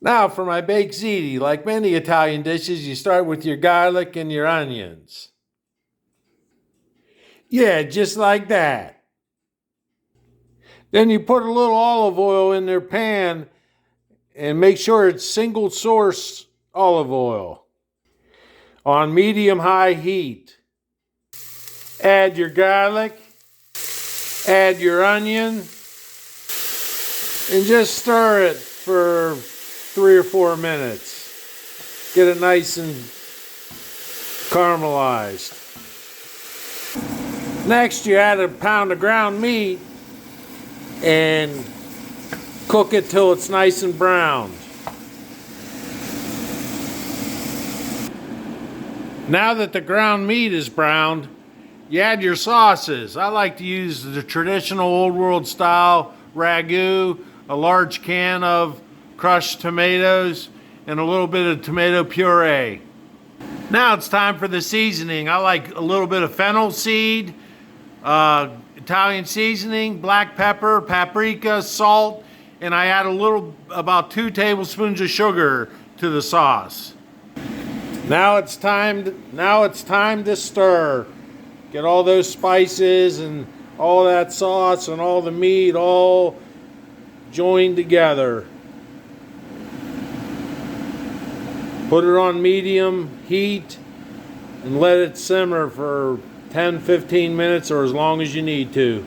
Now for my baked ziti. Like many Italian dishes, you start with your garlic and your onions. Yeah, just like that. Then you put a little olive oil in their pan and make sure it's single source olive oil on medium high heat. Add your garlic, add your onion, and just stir it for 3 or 4 minutes. Get it nice and caramelized. Next, you add a pound of ground meat and cook it till it's nice and browned. Now that the ground meat is browned, you add your sauces. I like to use the traditional old world style ragu, a large can of crushed tomatoes, and a little bit of tomato puree. Now it's time for the seasoning. I like a little bit of fennel seed, Italian seasoning, black pepper, paprika, salt, and I add about 2 tablespoons of sugar to the sauce. Now it's time to stir. Get all those spices and all that sauce and all the meat all joined together. Put it on medium heat and let it simmer for 10-15 minutes or as long as you need to.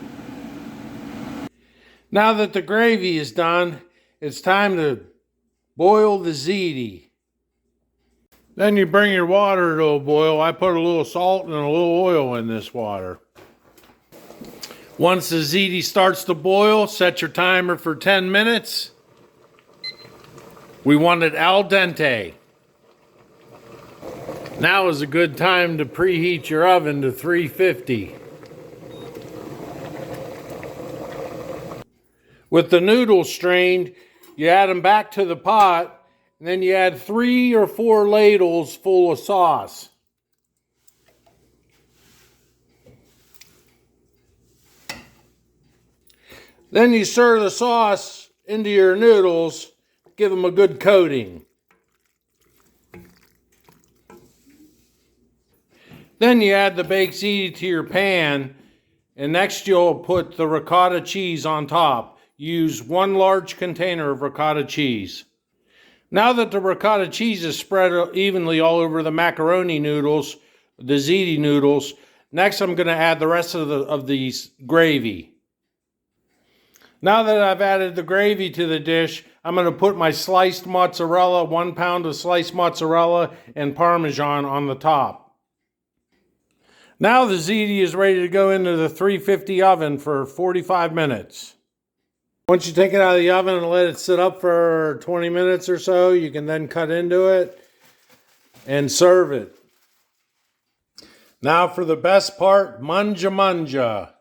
Now that the gravy is done, it's time to boil the ziti. Then you bring your water to a boil. I put a little salt and a little oil in this water. Once the ziti starts to boil, set your timer for 10 minutes. We want it al dente. Now is a good time to preheat your oven to 350. With the noodles strained, you add them back to the pot, and then you add 3 or 4 ladles full of sauce. Then you stir the sauce into your noodles, give them a good coating. Then you add the baked ziti to your pan, and next you'll put the ricotta cheese on top. Use 1 large container of ricotta cheese. Now that the ricotta cheese is spread evenly all over the macaroni noodles, the ziti noodles, next I'm going to add the rest of these gravy. Now that I've added the gravy to the dish, I'm going to put my sliced mozzarella, 1 pound of sliced mozzarella and Parmesan on the top. Now the ziti is ready to go into the 350 oven for 45 minutes. Once you take it out of the oven and let it sit up for 20 minutes or so, you can then cut into it and serve it. Now for the best part, manja manja.